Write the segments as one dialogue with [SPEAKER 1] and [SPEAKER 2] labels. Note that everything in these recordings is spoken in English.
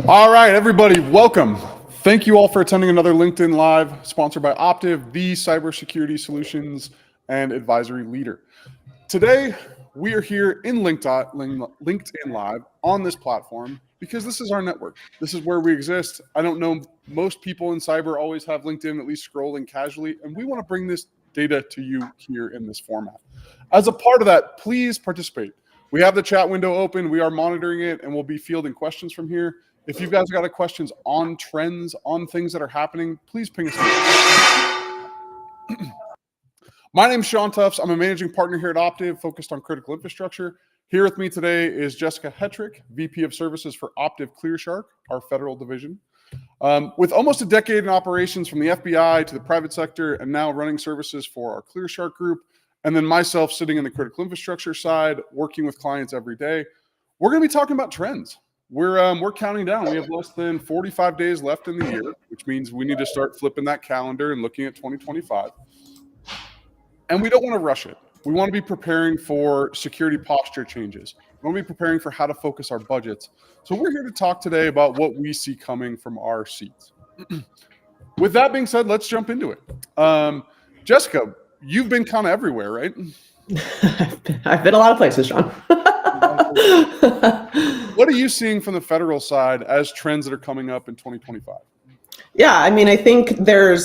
[SPEAKER 1] All right, everybody, welcome. Thank you all for attending another LinkedIn Live, sponsored by Optiv, the cybersecurity solutions and advisory leader. Today, we are here in LinkedIn Live on this platform because this is our network. This is where we exist. I don't know, most people in cyber always have LinkedIn at least scrolling casually, and we want to bring this data to you here in this format. As a part of that, please participate. We have the chat window open. We are monitoring it, and we'll be fielding questions from here. If you guys got questions on trends, on things that are happening, please ping us. My name is Sean Tufts. I'm a managing partner here at Optiv, focused on critical infrastructure. Here with me today is Jessica Hetrick, VP of Services for Optiv ClearShark, our federal division. With almost a decade in operations from the FBI to the private sector and now running services for our ClearShark group, and then myself sitting in the critical infrastructure side, working with clients every day, we're going to be talking about trends. We're counting down. We have less than 45 days left in the year, which means we need to start flipping that calendar and looking at 2025. And we don't want to rush it. We want to be preparing for security posture changes. We want to be preparing for how to focus our budgets. So we're here to talk today about what we see coming from our seats. With that being said, let's jump into it. Jessica, you've been kind of everywhere, right?
[SPEAKER 2] I've been a lot of places, Sean.
[SPEAKER 1] What are you seeing from the federal side as trends that are coming up in 2025?
[SPEAKER 2] Yeah, I mean, I think we're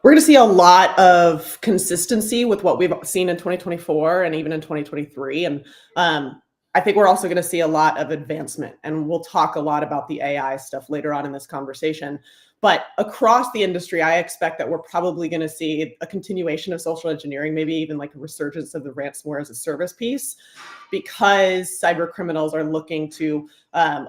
[SPEAKER 2] going to see a lot of consistency with what we've seen in 2024 and even in 2023. And I think we're also going to see a lot of advancement. And we'll talk a lot about the AI stuff later on in this conversation. But across the industry, I expect that we're probably going to see a continuation of social engineering, maybe even like a resurgence of the ransomware as a service piece, because cyber criminals are looking to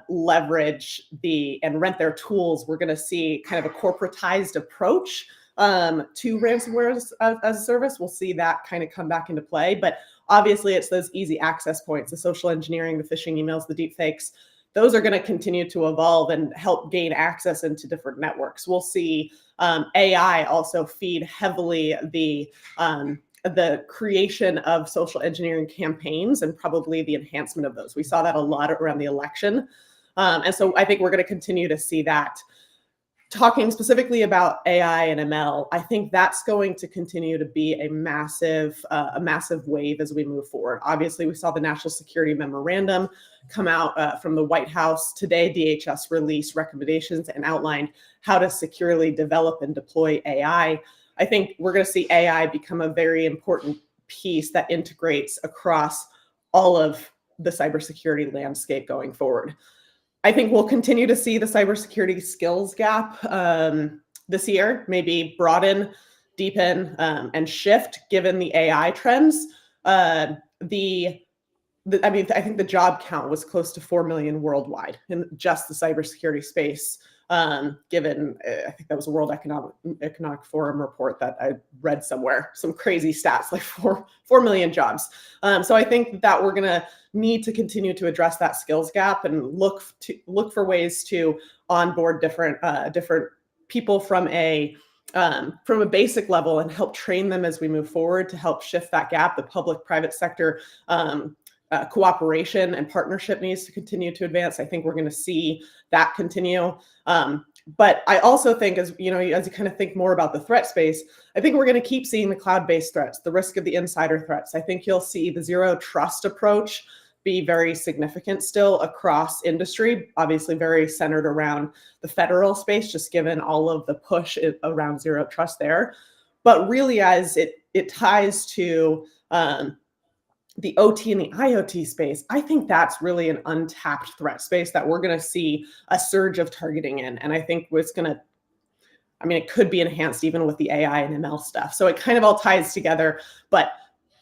[SPEAKER 2] leverage and rent their tools. We're going to see kind of a corporatized approach to ransomware as a service. We'll see that kind of come back into play. But obviously, it's those easy access points, the social engineering, the phishing emails, the deep fakes. Those are going to continue to evolve and help gain access into different networks. We'll see AI also feed heavily the creation of social engineering campaigns and probably the enhancement of those. We saw that a lot around the election. And so I think we're going to continue to see that. Talking specifically about AI and ML, I think that's going to continue to be a massive wave as we move forward. Obviously, we saw the National Security Memorandum come out from the White House today. DHS released recommendations and outlined how to securely develop and deploy AI. I think we're going to see AI become a very important piece that integrates across all of the cybersecurity landscape going forward. I think we'll continue to see the cybersecurity skills gap this year, maybe broaden, deepen, and shift given the AI trends. I think the job count was close to 4 million worldwide in just the cybersecurity space, given, I think that was a World Economic Forum report that I read somewhere, some crazy stats, like 4 million jobs. So I think that we're going to need to continue to address that skills gap and look for ways to onboard different people from a basic level and help train them as we move forward to help shift that gap. The public-private sector cooperation and partnership needs to continue to advance. I think we're going to see that continue. But I also think, as you kind of think more about the threat space, I think we're going to keep seeing the cloud-based threats, the risk of the insider threats. I think you'll see the zero trust approach be very significant still across industry, obviously very centered around the federal space, just given all of the push around zero trust there. But really, as it ties to the OT and the IoT space, I think that's really an untapped threat space that we're going to see a surge of targeting in. And I think it could be enhanced even with the AI and ML stuff. So it kind of all ties together. But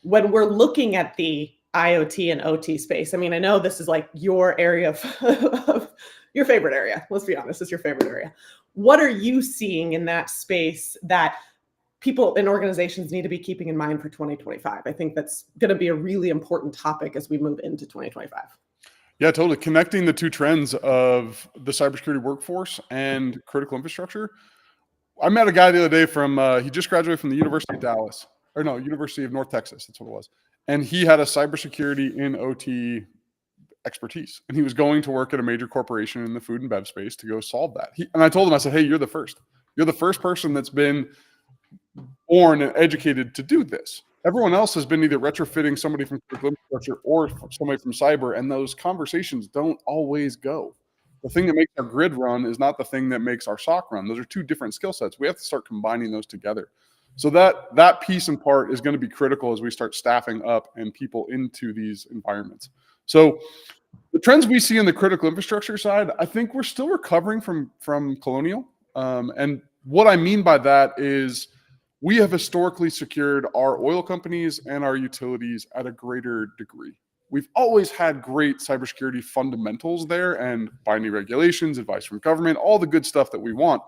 [SPEAKER 2] when we're looking at the IoT and OT space, I know this is like your area of your favorite area. Let's be honest, it's your favorite area. What are you seeing in that space that people and organizations need to be keeping in mind for 2025? I think that's going to be a really important topic as we move into 2025.
[SPEAKER 1] Yeah, totally. Connecting the two trends of the cybersecurity workforce and critical infrastructure. I met a guy the other day he just graduated from the University of North Texas. That's what it was. And he had a cybersecurity in OT expertise, and he was going to work at a major corporation in the food and bev space to go solve that. And I told him, I said, hey, you're the first person that's been born and educated to do this. Everyone else has been either retrofitting somebody from critical infrastructure or somebody from cyber, and those conversations don't always go. The thing that makes our grid run is not the thing that makes our SOC run. Those are two different skill sets. We have to start combining those together. So that piece and part is going to be critical as we start staffing up and people into these environments. So the trends we see in the critical infrastructure side, I think we're still recovering from Colonial. And what I mean by that is we have historically secured our oil companies and our utilities at a greater degree. We've always had great cybersecurity fundamentals there and binding regulations, advice from government, all the good stuff that we want.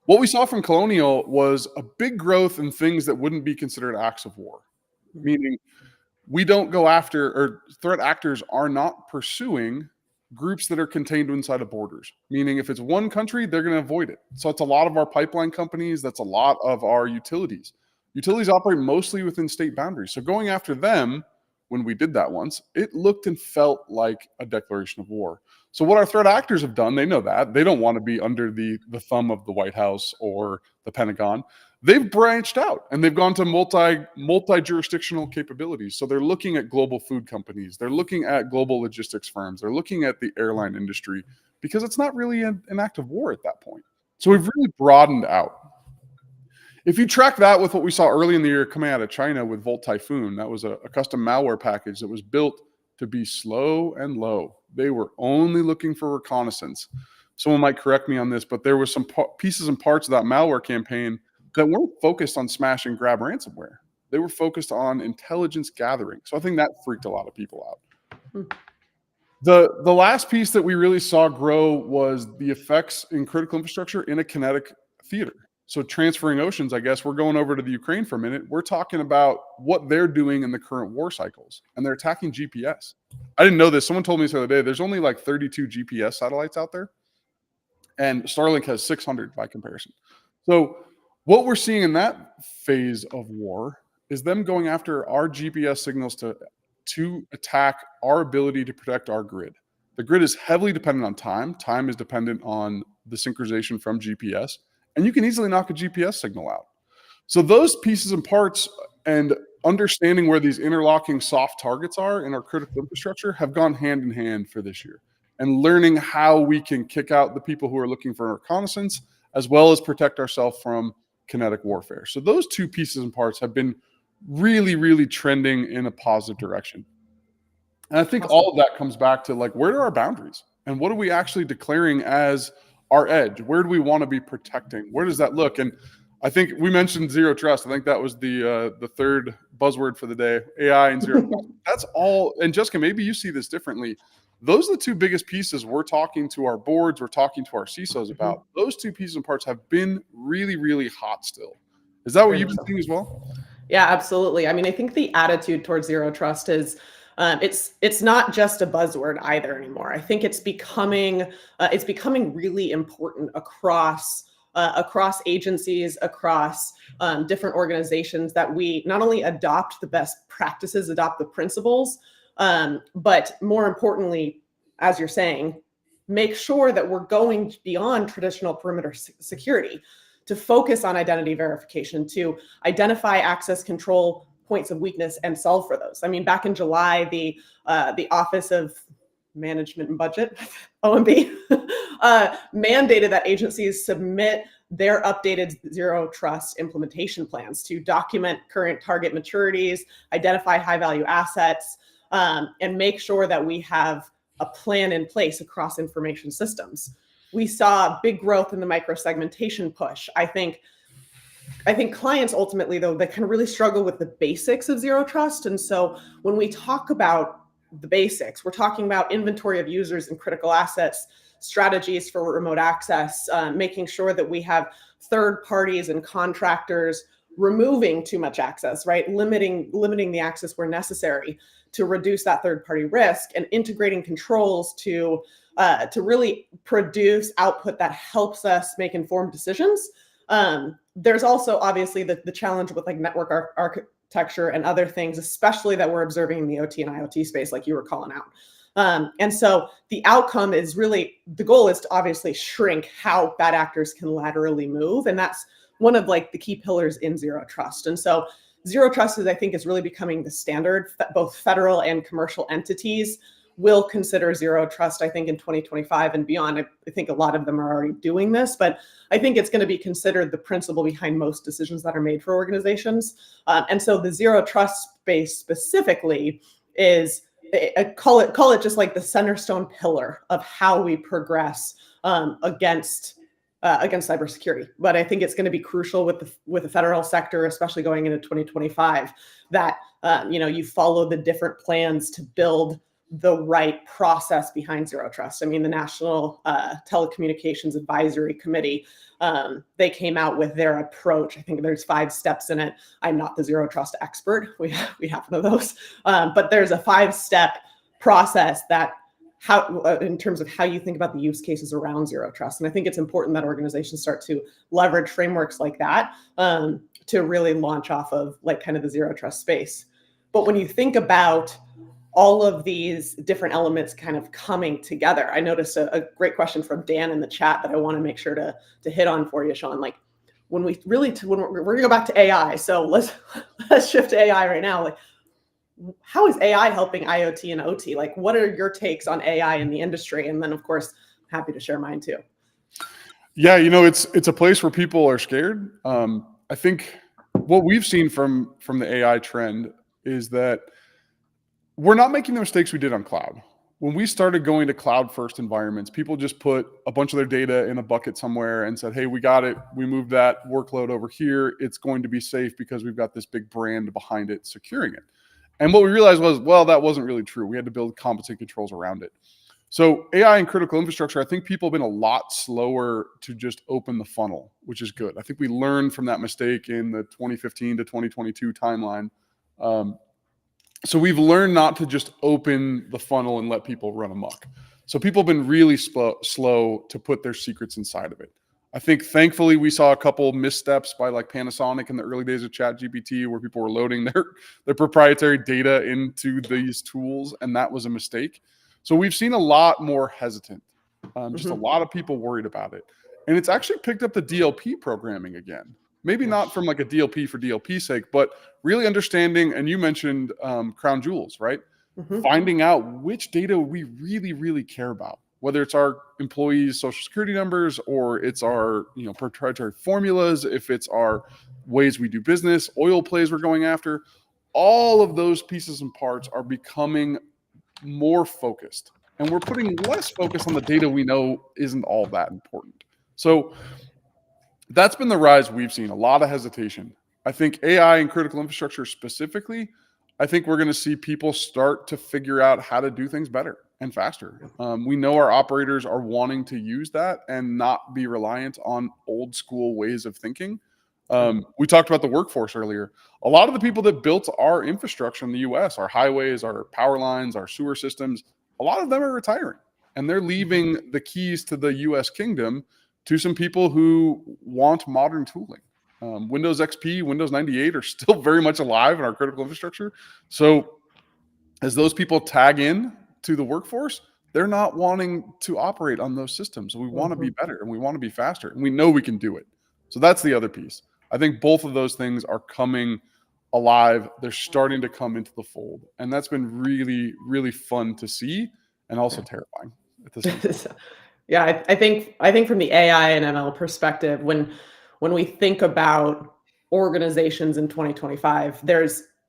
[SPEAKER 1] What we saw from Colonial was a big growth in things that wouldn't be considered acts of war, meaning we don't go after, or threat actors are not pursuing groups that are contained inside of borders, meaning if it's one country, they're going to avoid it. So it's a lot of our pipeline companies, that's a lot of our utilities. Utilities operate mostly within state boundaries. So going after them, when we did that once, it looked and felt like a declaration of war. So what our threat actors have done, they know that. They don't want to be under the thumb of the White House or the Pentagon. They've branched out and they've gone to multi-jurisdictional capabilities. So they're looking at global food companies. They're looking at global logistics firms. They're looking at the airline industry because it's not really an act of war at that point. So we've really broadened out. If you track that with what we saw early in the year coming out of China with Volt Typhoon, that was a custom malware package that was built to be slow and low. They were only looking for reconnaissance. Someone might correct me on this, but there was some pieces and parts of that malware campaign that weren't focused on smash and grab ransomware. They were focused on intelligence gathering. So I think that freaked a lot of people out. The last piece that we really saw grow was the effects in critical infrastructure in a kinetic theater. So transferring oceans, I guess we're going over to the Ukraine for a minute. We're talking about what they're doing in the current war cycles, and they're attacking GPS. I didn't know this. Someone told me this the other day. There's only like 32 GPS satellites out there, and Starlink has 600 by comparison. So what we're seeing in that phase of war is them going after our GPS signals to attack our ability to protect our grid. The grid is heavily dependent on time. Time is dependent on the synchronization from GPS. And you can easily knock a GPS signal out. So those pieces and parts and understanding where these interlocking soft targets are in our critical infrastructure have gone hand in hand for this year. And learning how we can kick out the people who are looking for reconnaissance, as well as protect ourselves from kinetic warfare. So those two pieces and parts have been really, really trending in a positive direction. And I think all of that comes back to like, where are our boundaries? And what are we actually declaring as our edge? Where do we want to be protecting? Where does that look? And I think we mentioned zero trust. I think that was the third buzzword for the day, AI and zero trust. That's all. And Jessica, maybe you see this differently. Those are the two biggest pieces we're talking to our boards, we're talking to our CISOs about. Those two pieces and parts have been really, really hot still. Is that what you've been seeing as well?
[SPEAKER 2] Yeah, absolutely. I mean, I think the attitude towards zero trust is it's not just a buzzword either anymore. I think it's becoming really important across agencies, across different organizations, that we not only adopt the best practices, adopt the principles, but more importantly, as you're saying, make sure that we're going beyond traditional perimeter security to focus on identity verification, to identify access control points of weakness and solve for those. I mean, back in July, the Office of Management and Budget, OMB, mandated that agencies submit their updated zero trust implementation plans to document current target maturities, identify high value assets, and make sure that we have a plan in place across information systems. We saw big growth in the microsegmentation push. I think clients ultimately, though, they can really struggle with the basics of zero trust. And so when we talk about the basics, we're talking about inventory of users and critical assets, strategies for remote access, making sure that we have third parties and contractors removing too much access, right? Limiting the access where necessary to reduce that third party risk, and integrating controls to really produce output that helps us make informed decisions. There's also obviously the challenge with like network architecture and other things, especially that we're observing in the OT and IoT space, like you were calling out. And so the outcome is really, the goal is to obviously shrink how bad actors can laterally move. And that's one of like the key pillars in zero trust. And so zero trust is, I think, is really becoming the standard. Both federal and commercial entities will consider zero trust, I think, in 2025 and beyond. I think a lot of them are already doing this, but I think it's going to be considered the principle behind most decisions that are made for organizations. And so the zero trust space specifically is, call it just like the centerstone pillar of how we progress against cybersecurity. But I think it's going to be crucial with the federal sector, especially going into 2025, that you follow the different plans to build the right process behind zero trust. I mean, the National Telecommunications Advisory Committee, they came out with their approach. I think there's 5 steps in it. I'm not the zero trust expert. We have one of those, but there's a 5-step process that in terms of how you think about the use cases around zero trust. And I think it's important that organizations start to leverage frameworks like that to really launch off of like kind of the zero trust space. But when you think about all of these different elements kind of coming together, I noticed a great question from Dan in the chat that I want to make sure to hit on for you, Sean. Like when we're gonna go back to AI, so let's shift to AI right now. Like, how is AI helping IoT and OT? Like, what are your takes on AI in the industry? And then, of course, happy to share mine too.
[SPEAKER 1] Yeah, it's a place where people are scared. I think what we've seen from the AI trend is that we're not making the mistakes we did on cloud. When we started going to cloud-first environments, people just put a bunch of their data in a bucket somewhere and said, hey, we got it. We moved that workload over here. It's going to be safe because we've got this big brand behind it securing it. And what we realized was, well, that wasn't really true. We had to build competent controls around it. So AI and critical infrastructure, I think people have been a lot slower to just open the funnel, which is good. I think we learned from that mistake in the 2015 to 2022 timeline. So we've learned not to just open the funnel and let people run amok. So people have been really slow to put their secrets inside of it. I think thankfully we saw a couple missteps by like Panasonic in the early days of ChatGPT where people were loading their proprietary data into these tools, and that was a mistake. So we've seen a lot more hesitant, just a lot of people worried about it. And it's actually picked up the DLP programming again. Maybe not from like a DLP for DLP's sake, but really understanding, and you mentioned crown jewels, right? Finding out which data we really, really care about, whether it's our employees' social security numbers or it's our proprietary formulas, if it's our ways we do business, oil plays we're going after. All of those pieces and parts are becoming more focused, and we're putting less focus on the data we know isn't all that important. So that's been the rise we've seen, a lot of hesitation. I think AI and critical infrastructure specifically, I think we're going to see people start to figure out how to do things better and faster. We know our operators are wanting to use that and not be reliant on old school ways of thinking. We talked about the workforce earlier. A lot of the people that built our infrastructure in the US, our highways, our power lines, our sewer systems, a lot of them are retiring, and they're leaving the keys to the US kingdom to some people who want modern tooling. Windows XP, Windows 98 are still very much alive in our critical infrastructure. So as those people tag in to the workforce, they're not wanting to operate on those systems. We want to be better and we want to be faster, and we know we can do it. So that's the other piece. I think both of those things are coming alive. They're starting to come into the fold, and that's been really, really fun to see and also terrifying at this point.
[SPEAKER 2] Yeah, I think from the AI and ML perspective, when we think about organizations in 2025,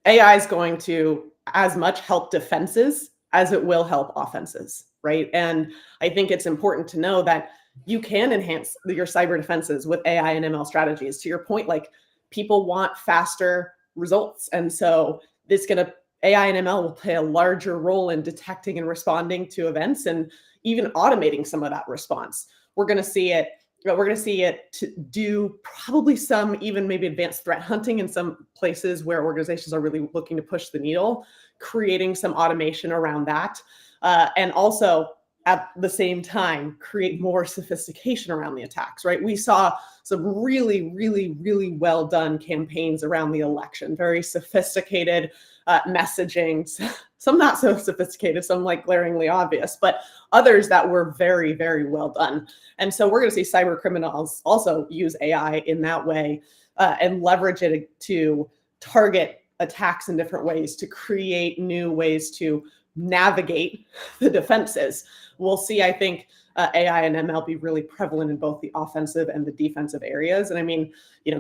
[SPEAKER 2] AI is going to as much help defenses as it will help offenses, right? And I think it's important to know that you can enhance your cyber defenses with AI and ML strategies. To your point, like people want faster results, and so AI and ML will play a larger role in detecting and responding to events and even automating some of that response. We're going to see it to do probably some even maybe advanced threat hunting in some places where organizations are really looking to push the needle, creating some automation around that. And also at the same time create more sophistication around the attacks, right? We saw some really, really, really well done campaigns around the election, very sophisticated messaging, some not so sophisticated, some like glaringly obvious, but others that were very, very well done. And so we're going to see cyber criminals also use AI in that way and leverage it to target attacks in different ways, to create new ways to navigate the defenses. We'll see, I think, AI and ML be really prevalent in both the offensive and the defensive areas. And I mean,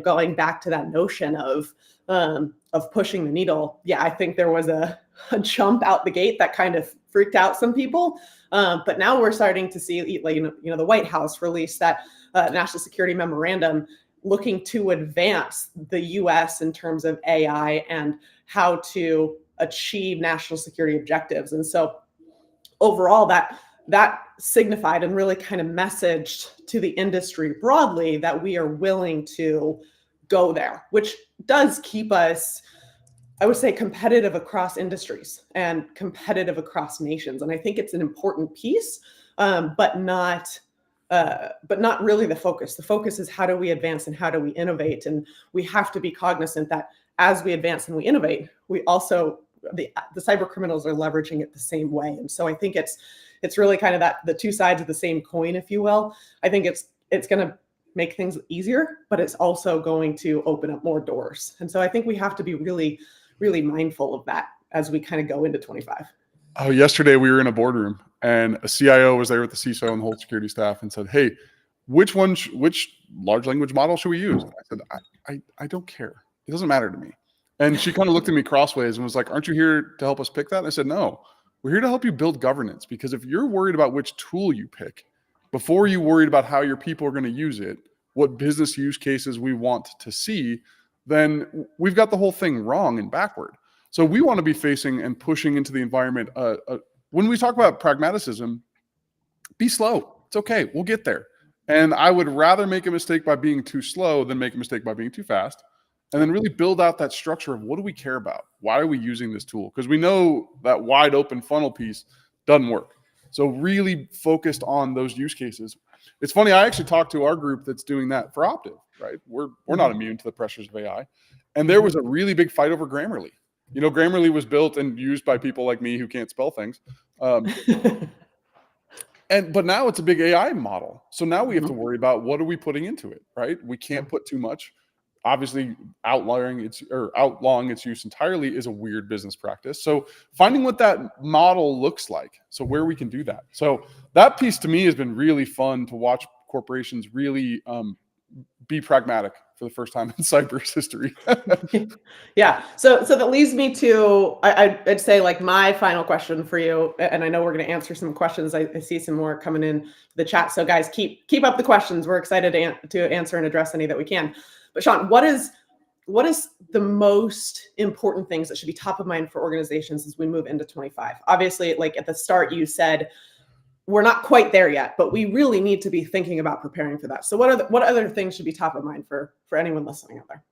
[SPEAKER 2] going back to that notion of pushing the needle, yeah, I think there was a jump out the gate that kind of freaked out some people. But now we're starting to see, like, the White House released that national security memorandum looking to advance the U.S. in terms of AI and how to achieve national security objectives. And so overall, that signified and really kind of messaged to the industry broadly that we are willing to go there, which does keep us, I would say, competitive across industries and competitive across nations. And I think it's an important piece, but not really the focus. The focus is how do we advance and how do we innovate? And we have to be cognizant that as we advance and we innovate, we also, the cyber criminals are leveraging it the same way. And so I think it's really kind of the two sides of the same coin, if you will. I think it's going to make things easier, but it's also going to open up more doors. And so I think we have to be really, really mindful of that as we kind of go into 25.
[SPEAKER 1] Oh, yesterday we were in a boardroom and a CIO was there with the CISO and the whole security staff and said, "Hey, which large language model should we use?" And I said, I don't care. It doesn't matter to me. And she kind of looked at me crossways and was like, "Aren't you here to help us pick that?" And I said, "No, we're here to help you build governance, because if you're worried about which tool you pick before you worried about how your people are going to use it, what business use cases we want to see, then we've got the whole thing wrong and backward." So we want to be facing and pushing into the environment. When we talk about pragmaticism, be slow. It's okay. We'll get there. And I would rather make a mistake by being too slow than make a mistake by being too fast. And then really build out that structure of what do we care about? Why are we using this tool? Because we know that wide open funnel piece doesn't work. So really focused on those use cases. It's funny, I actually talked to our group that's doing that for Optiv, right? We're not immune to the pressures of AI. And there was a really big fight over Grammarly. Grammarly was built and used by people like me who can't spell things. But now it's a big AI model. So now we have to worry about what are we putting into it, right? We can't put too much. Obviously, outlawing its use entirely is a weird business practice. So finding what that model looks like, so where we can do that. So that piece to me has been really fun to watch corporations really be pragmatic for the first time in cyber's history.
[SPEAKER 2] Yeah. So that leads me to, I'd say, like, my final question for you, and I know we're going to answer some questions. I see some more coming in the chat. So guys, keep up the questions. We're excited to answer and address any that we can. But Sean, what is the most important things that should be top of mind for organizations as we move into 25? Obviously, like at the start, you said we're not quite there yet, but we really need to be thinking about preparing for that. So what other things should be top of mind for anyone listening out there?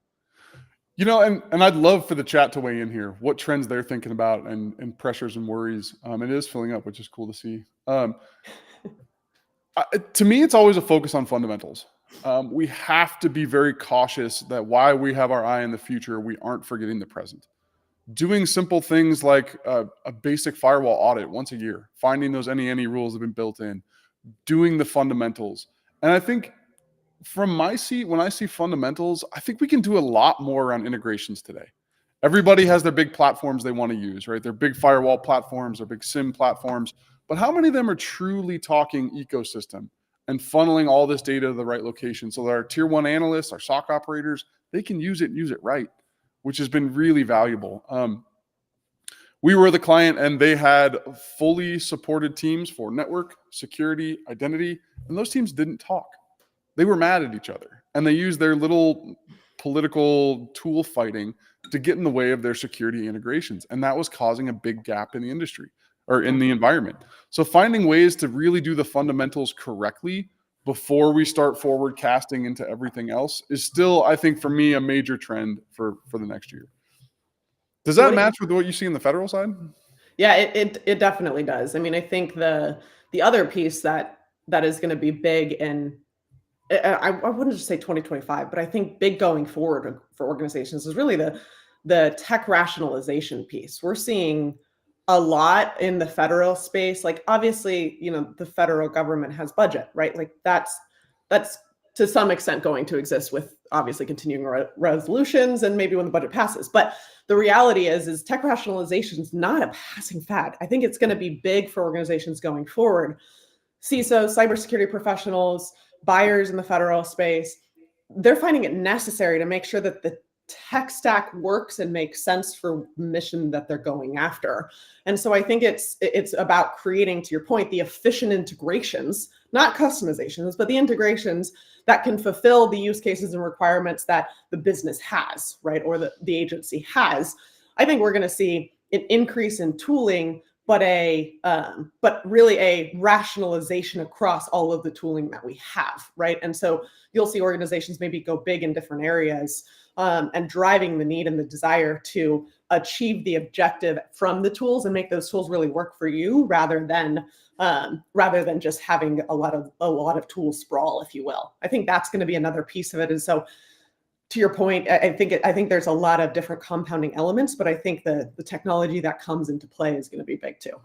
[SPEAKER 1] And I'd love for the chat to weigh in here, what trends they're thinking about and pressures and worries. It is filling up, which is cool to see. To me, it's always a focus on fundamentals. We have to be very cautious that while we have our eye on the future, we aren't forgetting the present. Doing simple things like a basic firewall audit once a year, finding those any rules have been built in, doing the fundamentals. And I think from my seat, when I see fundamentals, I think we can do a lot more around integrations today. Everybody has their big platforms they want to use, right? Their big firewall platforms, their big SIM platforms. But how many of them are truly talking ecosystem and funneling all this data to the right location so that our tier one analysts, our SOC operators, they can use it and use it right, which has been really valuable. We were the client and they had fully supported teams for network, security, identity, and those teams didn't talk. They were mad at each other and they used their little political tool fighting to get in the way of their security integrations. And that was causing a big gap in the industry or in the environment. So finding ways to really do the fundamentals correctly before we start forward casting into everything else is still, I think, for me, a major trend for the next year. Does that match with what you see in the federal side?
[SPEAKER 2] Yeah, it definitely does. I mean, I think the The other piece that is going to be big in, I wouldn't just say 2025, but I think big going forward for organizations is really the tech rationalization piece. We're seeing a lot in the federal space. Like obviously, the federal government has budget, right? Like that's to some extent going to exist with obviously continuing resolutions and maybe when the budget passes. But the reality is tech rationalization is not a passing fad. I think it's going to be big for organizations going forward. CISOs, cybersecurity professionals, buyers in the federal space, they're finding it necessary to make sure that the tech stack works and makes sense for the mission that they're going after. And so I think it's about creating, to your point, the efficient integrations, not customizations, but the integrations that can fulfill the use cases and requirements that the business has, right? Or the agency has. I think we're going to see an increase in tooling, but really a rationalization across all of the tooling that we have, right? And so you'll see organizations maybe go big in different areas, and driving the need and the desire to achieve the objective from the tools and make those tools really work for you, rather than just having a lot of tool sprawl, if you will. I think that's going to be another piece of it. And so, to your point, I think there's a lot of different compounding elements, but I think the technology that comes into play is going to be big too.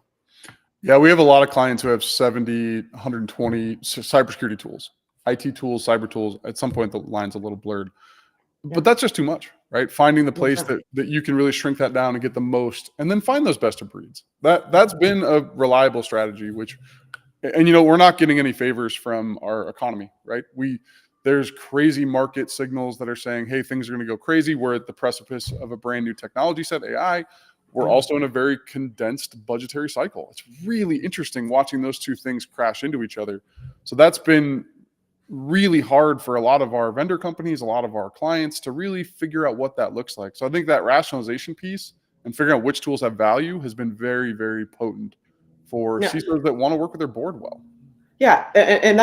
[SPEAKER 1] Yeah, we have a lot of clients who have 70, 120 cybersecurity tools, IT tools, cyber tools. At some point, the line's a little blurred. But that's just too much, right? Finding the place that you can really shrink that down and get the most, and then find those best of breeds. That's been a reliable strategy, and we're not getting any favors from our economy, right? There's crazy market signals that are saying, hey, things are going to go crazy. We're at the precipice of a brand new technology set, AI. We're also in a very condensed budgetary cycle. It's really interesting watching those two things crash into each other. So that's been really hard for a lot of our vendor companies, a lot of our clients to really figure out what that looks like. So I think that rationalization piece and figuring out which tools have value has been very, very potent for CISOs that want to work with their board well.
[SPEAKER 2] Yeah, and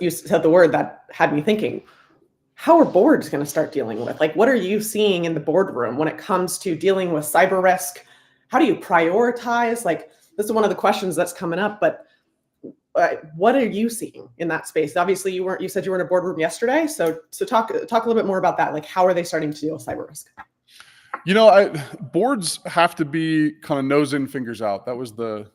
[SPEAKER 2] you said the word that had me thinking. How are boards going to start dealing with? Like, what are you seeing in the boardroom when it comes to dealing with cyber risk? How do you prioritize? Like, this is one of the questions that's coming up, but what are you seeing in that space? Obviously, you said you were in a boardroom yesterday. So talk a little bit more about that. Like, how are they starting to deal with cyber risk?
[SPEAKER 1] Boards have to be kind of nose in, fingers out. That was the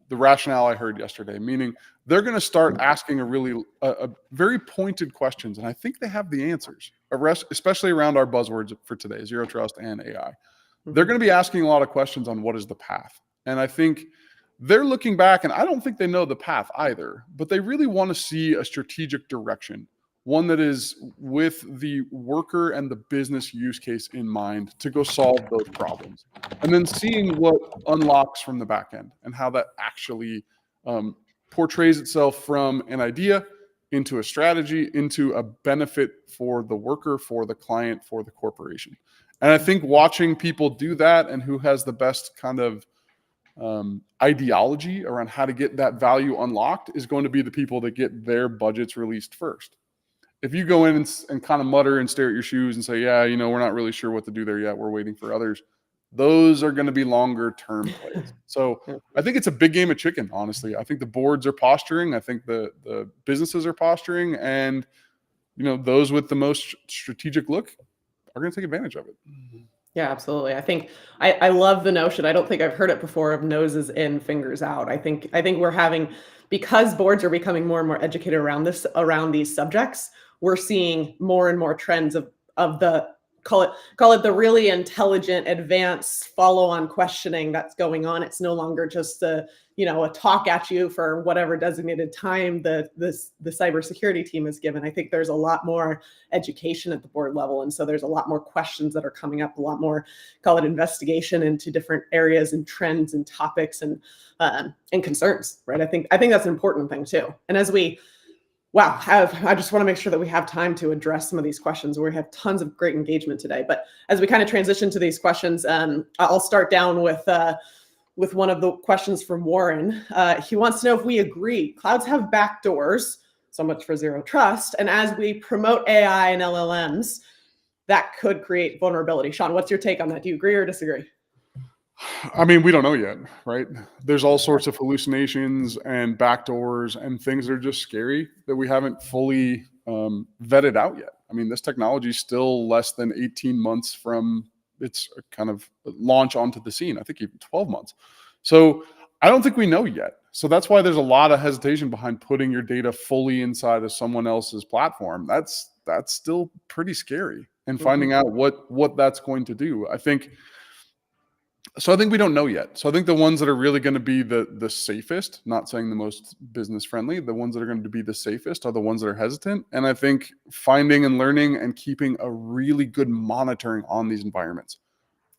[SPEAKER 1] rationale I heard yesterday, meaning they're going to start asking a very pointed questions. And I think they have the answers, especially around our buzzwords for today, zero trust and AI. They're going to be asking a lot of questions on what is the path. And I think they're looking back, and I don't think they know the path either, but they really want to see a strategic direction, one that is with the worker and the business use case in mind to go solve those problems. And then seeing what unlocks from the back end and how that actually portrays itself from an idea into a strategy, into a benefit for the worker, for the client, for the corporation. And I think watching people do that and who has the best kind of ideology around how to get that value unlocked is going to be the people that get their budgets released first. If you go in and kind of mutter and stare at your shoes and say, yeah, we're not really sure what to do there yet, we're waiting for others, those are going to be longer term plays. So I think it's a big game of chicken, honestly. I think the boards are posturing. I think the businesses are posturing, and those with the most strategic look are going to take advantage of it.
[SPEAKER 2] Yeah, absolutely. I think I love the notion. I don't think I've heard it before of noses in, fingers out. I think we're having, because boards are becoming more and more educated around these subjects, we're seeing more and more trends of the call it the really intelligent, advanced follow-on questioning that's going on. It's no longer just a talk at you for whatever designated time the cybersecurity team is given. I think there's a lot more education at the board level, and so there's a lot more questions that are coming up, a lot more call it investigation into different areas and trends and topics and concerns. Right? I think that's an important thing too. And as we I just want to make sure that we have time to address some of these questions. We have tons of great engagement today. But as we kind of transition to these questions, I'll start down with one of the questions from Warren. He wants to know if we agree clouds have backdoors, so much for zero trust. And as we promote AI and LLMs, that could create vulnerability. Sean, what's your take on that? Do you agree or disagree?
[SPEAKER 1] I mean, we don't know yet, right? There's all sorts of hallucinations and backdoors and things that are just scary that we haven't fully vetted out yet. I mean, this technology is still less than 18 months from its kind of launch onto the scene. I think even 12 months. So I don't think we know yet. So that's why there's a lot of hesitation behind putting your data fully inside of someone else's platform. That's still pretty scary, and finding out what that's going to do. I think we don't know yet. So I think the ones that are really going to be the safest, not saying the most business friendly, the ones that are going to be the safest are the ones that are hesitant. And I think finding and learning and keeping a really good monitoring on these environments.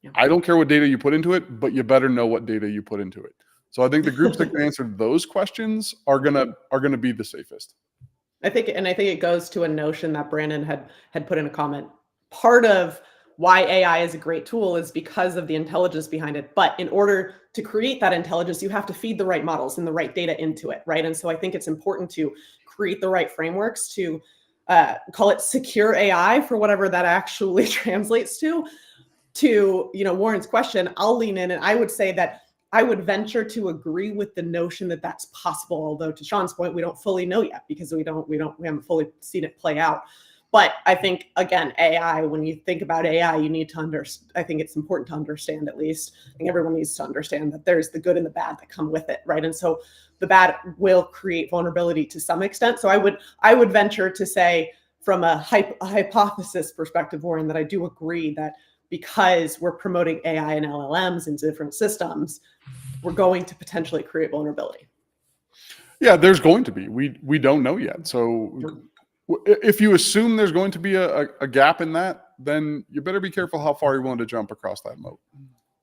[SPEAKER 1] Yeah. I don't care what data you put into it, but you better know what data you put into it. So I think the groups that can answer those questions are gonna be the safest.
[SPEAKER 2] I think it goes to a notion that Brandon had put in a comment. Part of why AI is a great tool is because of the intelligence behind it. But in order to create that intelligence, you have to feed the right models and the right data into it, right? And so I think it's important to create the right frameworks to call it secure AI, for whatever that actually translates to. To Warren's question, I'll lean in and I would say that I would venture to agree with the notion that that's possible. Although to Sean's point, we don't fully know yet because we haven't fully seen it play out. But I think, again, AI, when you think about AI, you need to understand, I think it's important to understand, at least, I think everyone needs to understand that there's the good and the bad that come with it, right? And so the bad will create vulnerability to some extent. So I would venture to say, from a hypothesis perspective, Warren, that I do agree that because we're promoting AI and LLMs into different systems, we're going to potentially create vulnerability.
[SPEAKER 1] Yeah, there's going to be. We don't know yet. So if you assume there's going to be a gap in that, then you better be careful how far you're willing to jump across that moat.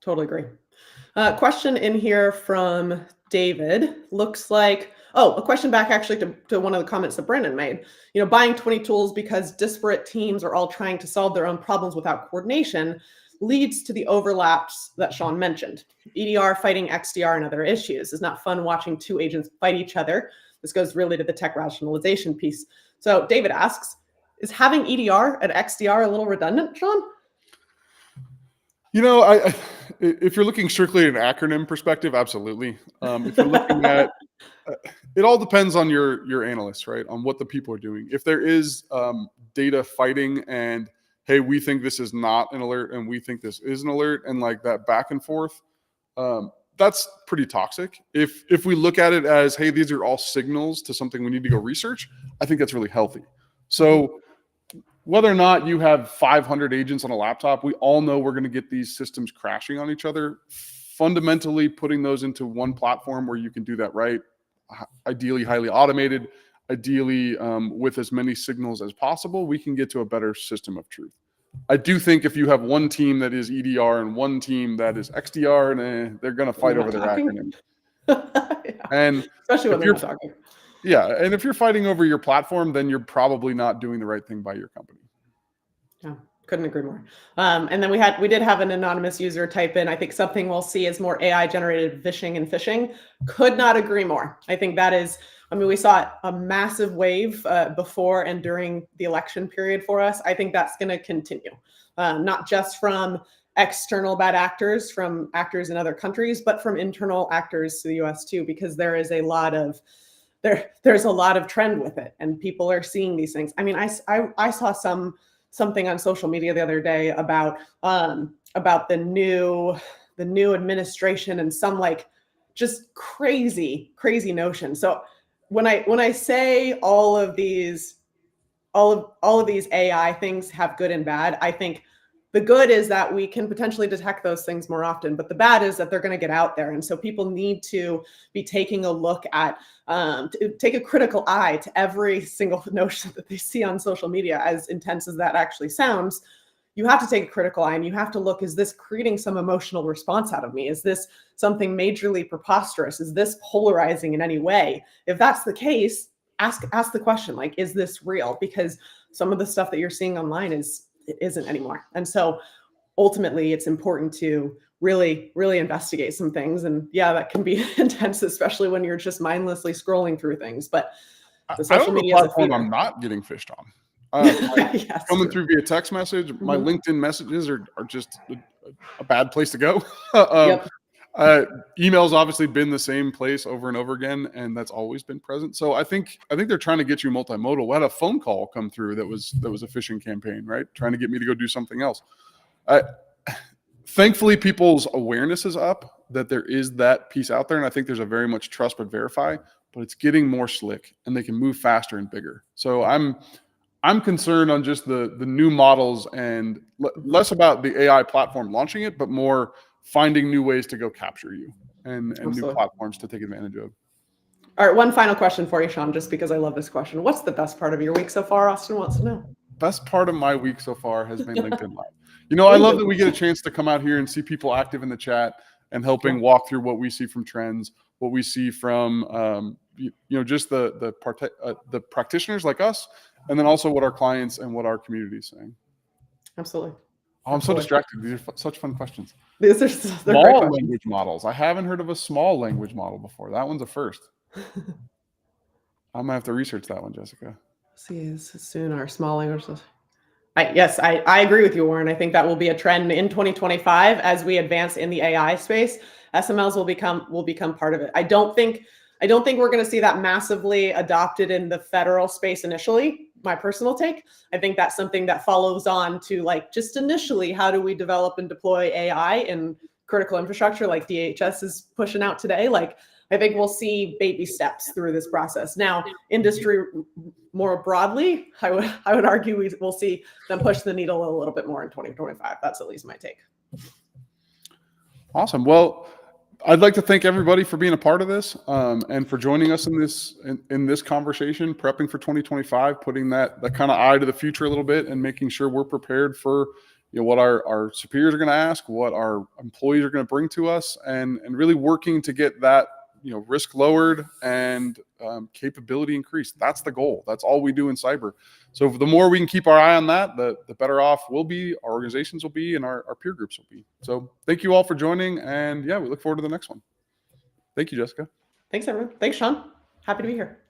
[SPEAKER 2] Totally agree. Question in here from David. Looks like, a question back actually to one of the comments that Brandon made. Buying 20 tools because disparate teams are all trying to solve their own problems without coordination leads to the overlaps that Sean mentioned. EDR fighting XDR and other issues. It's not fun watching two agents fight each other. This goes really to the tech rationalization piece. So David asks, is having EDR and XDR a little redundant, Sean?
[SPEAKER 1] If you're looking strictly at an acronym perspective, absolutely. If you're looking at, it all depends on your analysts, right? On what the people are doing. If there is data fighting and, hey, we think this is not an alert and we think this is an alert, and like that back and forth, that's pretty toxic. If we look at it as, hey, these are all signals to something we need to go research, I think that's really healthy. So whether or not you have 500 agents on a laptop, we all know we're going to get these systems crashing on each other. Fundamentally, putting those into one platform where you can do that right, ideally highly automated, ideally with as many signals as possible, we can get to a better system of truth. I do think if you have one team that is EDR and one team that is XDR, and they're going to fight over their acronym.
[SPEAKER 2] Yeah.
[SPEAKER 1] And
[SPEAKER 2] especially when they're not talking.
[SPEAKER 1] Yeah, and if you're fighting over your platform, then you're probably not doing the right thing by your company.
[SPEAKER 2] Yeah, couldn't agree more. And then we did have an anonymous user type in, I think something we'll see is more AI generated vishing and phishing. Could not agree more. I think that is, we saw a massive wave before and during the election period for us. I think that's going to continue, not just from external bad actors, from actors in other countries, but from internal actors to the US too, because there is a lot of there's a lot of trend with it, and people are seeing these things. I mean, I saw something on social media the other day about the new administration and some like just crazy notion. So when I say all of these AI things have good and bad, I think the good is that we can potentially detect those things more often, but the bad is that they're going to get out there. And so people need to be taking a look at, take a critical eye to every single notion that they see on social media, as intense as that actually sounds. You have to take a critical eye and you have to look, is this creating some emotional response out of me? Is this something majorly preposterous? Is this polarizing in any way? If that's the case, ask the question, like, is this real? Because some of the stuff that you're seeing online isn't anymore. And so ultimately it's important to really investigate some things. And yeah, that can be intense, especially when you're just mindlessly scrolling through things. But the social media platform
[SPEAKER 1] I'm not getting fished on.
[SPEAKER 2] Yes,
[SPEAKER 1] coming through via text message, my LinkedIn messages are just a bad place to go.
[SPEAKER 2] Yep.
[SPEAKER 1] Email's obviously been the same place over and over again, and that's always been present. So I think they're trying to get you multimodal. We had a phone call come through that was a phishing campaign, right? Trying to get me to go do something else. Thankfully, people's awareness is up that there is that piece out there, and I think there's a very much trust but verify, but it's getting more slick, and they can move faster and bigger. So I'm concerned on just the new models and less about the AI platform launching it, but more finding new ways to go capture you and new platforms to take advantage of.
[SPEAKER 2] All right, one final question for you, Sean, just because I love this question. What's the best part of your week so far? Austin wants to know.
[SPEAKER 1] Best part of my week so far has been LinkedIn Live. You know, I love that we get a chance to come out here and see people active in the chat and helping walk through what we see from trends, what we see from, just the practitioners like us, and then also what our clients and what our community is saying.
[SPEAKER 2] Absolutely.
[SPEAKER 1] Oh, I'm so distracted. These are such fun questions.
[SPEAKER 2] These are
[SPEAKER 1] small language models. I haven't heard of a small language model before. That one's a first. I'm gonna have to research that one, Jessica.
[SPEAKER 2] See, soon our small languages. Yes, I agree with you, Warren. I think that will be a trend in 2025 as we advance in the AI space. SMLs will become part of it. I don't think we're going to see that massively adopted in the federal space initially. My personal take. I think that's something that follows on to like just initially, how do we develop and deploy AI in critical infrastructure like DHS is pushing out today? Like, I think we'll see baby steps through this process. Now, industry more broadly, I would argue we'll see them push the needle a little bit more in 2025. That's at least my take.
[SPEAKER 1] Awesome. Well, I'd like to thank everybody for being a part of this and for joining us in this conversation, prepping for 2025, putting that kind of eye to the future a little bit and making sure we're prepared for what our superiors are going to ask, what our employees are going to bring to us, and really working to get that risk lowered and capability increased. That's the goal. That's all we do in cyber. So the more we can keep our eye on that, the better off we'll be, our organizations will be, and our peer groups will be. So thank you all for joining. And we look forward to the next one. Thank you, Jessica.
[SPEAKER 2] Thanks, everyone. Thanks, Sean. Happy to be here.